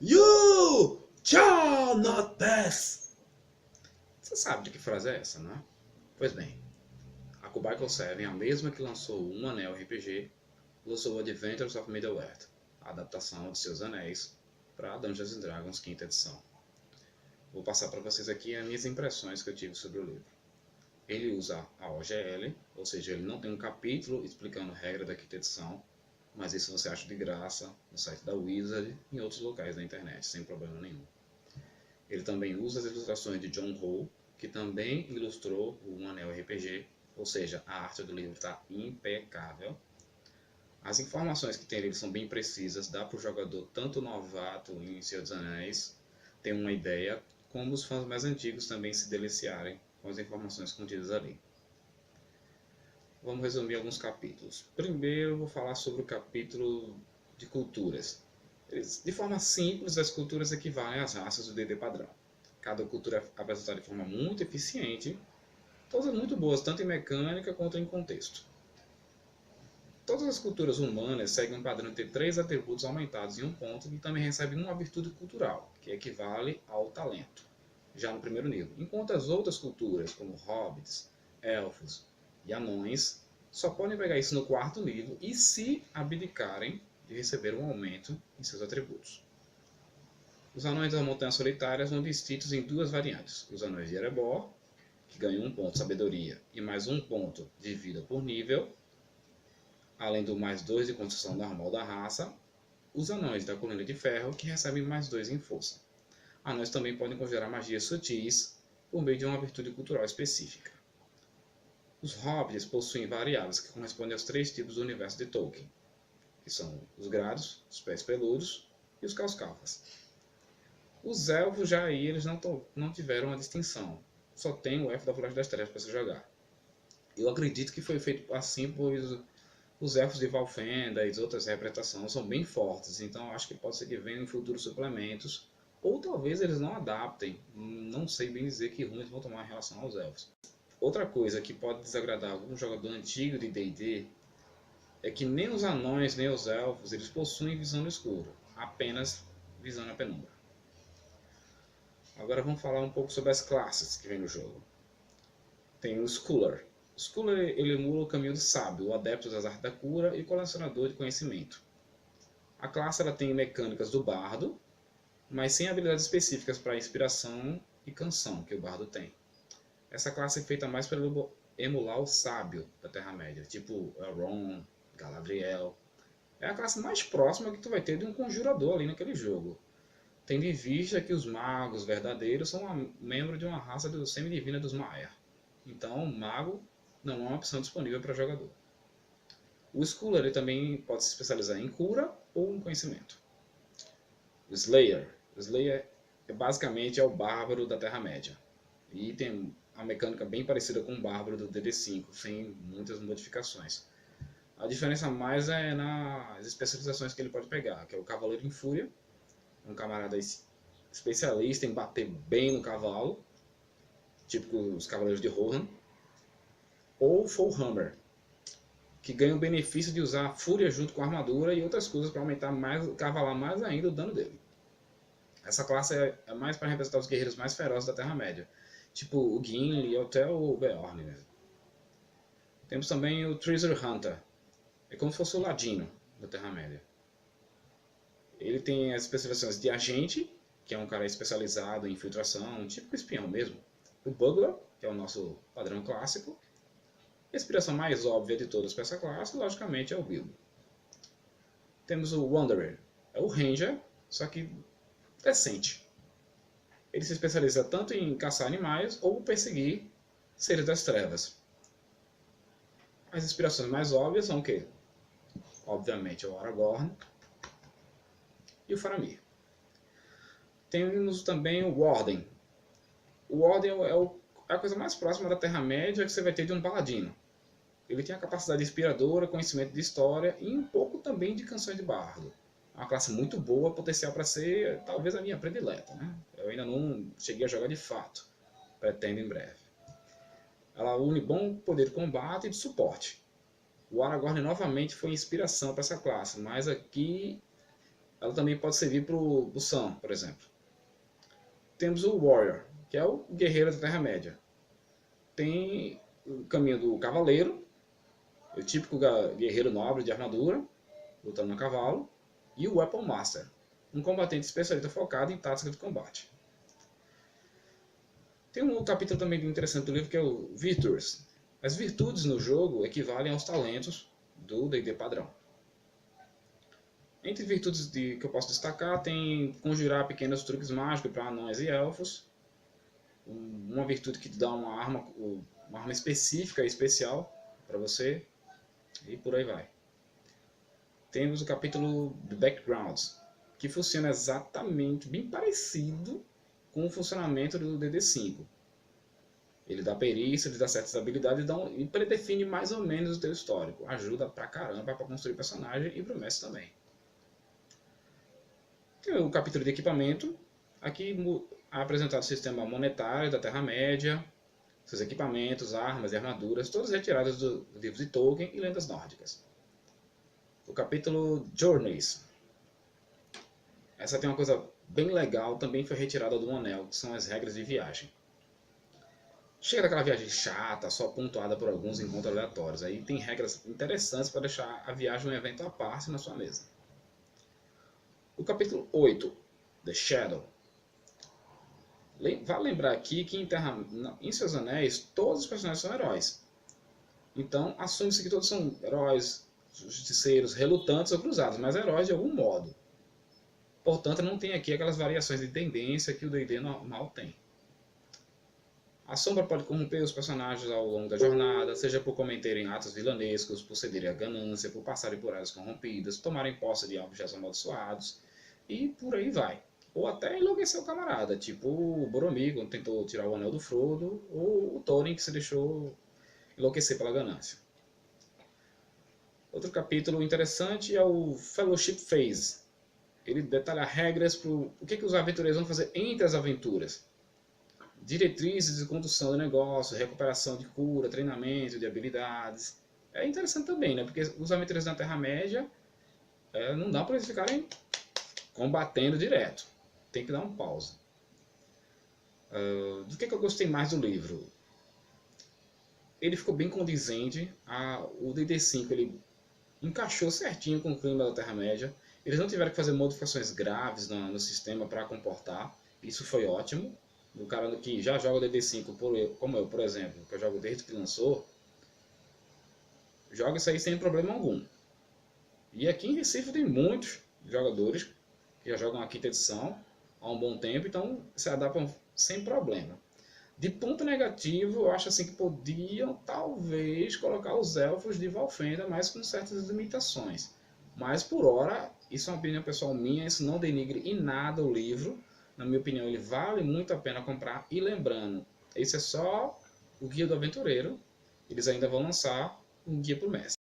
You shall not pass! Você sabe de que frase é essa, não é? Pois bem, a Kobaiko 7, a mesma que lançou um Anel RPG, lançou Adventures of Middle-earth, a adaptação de Seus Anéis, para Dungeons Dragons 5ª edição. Vou passar para vocês aqui as minhas impressões que eu tive sobre o livro. Ele usa a OGL, ou seja, ele não tem um capítulo explicando a regra da 5ª edição, mas isso você acha de graça no site da Wizard e em outros locais da internet, sem problema nenhum. Ele também usa as ilustrações de John Howe, que também ilustrou o Um Anel RPG, ou seja, a arte do livro está impecável. As informações que tem nele são bem precisas, dá para o jogador, tanto novato em Senhor dos Anéis, ter uma ideia, como os fãs mais antigos também se deliciarem com as informações contidas ali. Vamos resumir alguns capítulos. Primeiro, eu vou falar sobre o capítulo de culturas. De forma simples, as culturas equivalem às raças do D&D padrão. Cada cultura é apresentada de forma muito eficiente, todas muito boas, tanto em mecânica quanto em contexto. Todas as culturas humanas seguem um padrão de ter 3 atributos aumentados em 1 ponto e também recebem uma virtude cultural, que equivale ao talento, já no primeiro nível. Enquanto as outras culturas, como hobbits, elfos e anões, só podem pegar isso no 4º nível e se abdicarem de receber um aumento em seus atributos. Os anões das Montanhas Solitárias são distintos em 2 variantes. Os anões de Erebor, que ganham 1 ponto de sabedoria e mais 1 ponto de vida por nível, além do mais 2 de construção normal da raça. Os anões da Colina de Ferro, que recebem mais 2 em força. Anões também podem conjurar magias sutis por meio de uma virtude cultural específica. Os hobbits possuem variáveis que correspondem aos 3 tipos do universo de Tolkien, que são os grados, os pés peludos e os causcalfas. Os elfos já aí eles não tiveram uma distinção, só tem o elfo da Floresta das Trevas para se jogar. Eu acredito que foi feito assim, pois os elfos de Valfenda e outras representações são bem fortes, então acho que pode ser que venham em futuros suplementos, ou talvez eles não adaptem, não sei bem dizer que rumo eles vão tomar em relação aos elfos. Outra coisa que pode desagradar algum jogador antigo de D&D é que nem os anões nem os elfos eles possuem visão no escuro, apenas visão na penumbra. Agora vamos falar um pouco sobre as classes que vem no jogo. Tem o Scholar. O Scholar ele emula o caminho do sábio, o adepto das artes da cura e o colecionador de conhecimento. A classe ela tem mecânicas do bardo, mas sem habilidades específicas para inspiração e canção que o bardo tem. Essa classe é feita mais para emular o sábio da Terra-média, tipo Elrond, Galadriel. É a classe mais próxima que tu vai ter de um conjurador ali naquele jogo. Tendo em vista que os magos verdadeiros são membros de uma raça semidivina dos Maiar. Então, mago não é uma opção disponível para jogador. O Scholar ele também pode se especializar em cura ou em conhecimento. O Slayer. O Slayer basicamente é o bárbaro da Terra-média. E tem uma mecânica bem parecida com o bárbaro do DD5, sem muitas modificações. A diferença mais é nas especializações que ele pode pegar, que é o Cavaleiro em Fúria, um camarada especialista em bater bem no cavalo, tipo os Cavaleiros de Rohan, ou Foehammer, que ganha o benefício de usar a fúria junto com a armadura e outras coisas para aumentar mais, cavalar mais ainda o dano dele. Essa classe é mais para representar os guerreiros mais ferozes da Terra-média, tipo o Gimli e até o Beorn mesmo. Temos também o Treasure Hunter, é como se fosse o Ladino da Terra-média. Ele tem as especializações de agente, que é um cara especializado em infiltração, um típico espião mesmo. O Bugler, que é o nosso padrão clássico. A inspiração mais óbvia de todas para essa classe, logicamente, é o Bilbo. Temos o Wanderer, é o Ranger, só que decente. Ele se especializa tanto em caçar animais ou perseguir seres das trevas. As inspirações mais óbvias são o quê? Obviamente, o Aragorn e o Faramir. Temos também o Warden. O Warden é a coisa mais próxima da Terra-média que você vai ter de um paladino. Ele tem a capacidade inspiradora, conhecimento de história e um pouco também de canções de bardo. É uma classe muito boa, potencial para ser talvez a minha predileta, né? Eu ainda não cheguei a jogar de fato, pretendo em breve. Ela une bom poder de combate e de suporte. O Aragorn novamente foi inspiração para essa classe, mas aqui ela também pode servir para o Sam, por exemplo. Temos o Warrior, que é o guerreiro da Terra-média. Tem o caminho do cavaleiro, o típico guerreiro nobre de armadura, lutando no cavalo, e o Weapon Master, um combatente especialista focado em tática de combate. Tem um capítulo também interessante do livro que é o Virtues. As virtudes no jogo equivalem aos talentos do D&D padrão. Entre virtudes que eu posso destacar, tem conjurar pequenos truques mágicos para anões e elfos, uma virtude que te dá uma arma específica e especial para você, e por aí vai. Temos o capítulo de Backgrounds, que funciona exatamente, bem parecido com o funcionamento do DD5. Ele dá perícia, ele dá certas habilidades e predefine mais ou menos o teu histórico. Ajuda pra caramba para construir personagem e pro mestre também. Tem o capítulo de equipamento. Aqui é apresentado o sistema monetário da Terra-média, seus equipamentos, armas e armaduras, todas retiradas do livro de Tolkien e lendas nórdicas. O capítulo Journeys. Essa tem uma coisa bem legal, também foi retirada do Anel, que são as regras de viagem. Chega daquela viagem chata, só pontuada por alguns encontros aleatórios. Aí tem regras interessantes para deixar a viagem um evento à parte na sua mesa. O capítulo 8, The Shadow. Vale lembrar aqui que em Seus Anéis todos os personagens são heróis. Então assume-se que todos são heróis, justiceiros, relutantes ou cruzados, mas heróis de algum modo. Portanto, não tem aqui aquelas variações de tendência que o D&D normal tem. A sombra pode corromper os personagens ao longo da jornada, seja por cometerem atos vilanescos, por cederem à ganância, por passarem por áreas corrompidas, tomarem posse de objetos amaldiçoados, e por aí vai. Ou até enlouquecer o camarada, tipo o Boromir, quando tentou tirar o anel do Frodo, ou o Thorin, que se deixou enlouquecer pela ganância. Outro capítulo interessante é o Fellowship Phase. Ele detalha regras para o que os aventureiros vão fazer entre as aventuras. Diretrizes de condução do negócio, recuperação de cura, treinamento de habilidades. É interessante também, né? Porque os aventureiros na Terra-média não dá para eles ficarem combatendo direto. Tem que dar um pausa. Do que eu gostei mais do livro? Ele ficou bem condizente. O DD5 ele encaixou certinho com o clima da Terra-média. Eles não tiveram que fazer modificações graves no sistema para comportar. Isso foi ótimo. O cara que já joga o DD5, como eu, por exemplo, que eu jogo desde que lançou, joga isso aí sem problema algum. E aqui em Recife tem muitos jogadores que já jogam a quinta edição há um bom tempo, então se adaptam sem problema. De ponto negativo, eu acho assim que podiam talvez colocar os elfos de Valfenda, mas com certas limitações. Mas por hora, isso é uma opinião pessoal minha, isso não denigre em nada o livro. Na minha opinião, ele vale muito a pena comprar. E lembrando, esse é só o Guia do Aventureiro. Eles ainda vão lançar um Guia para o Mestre.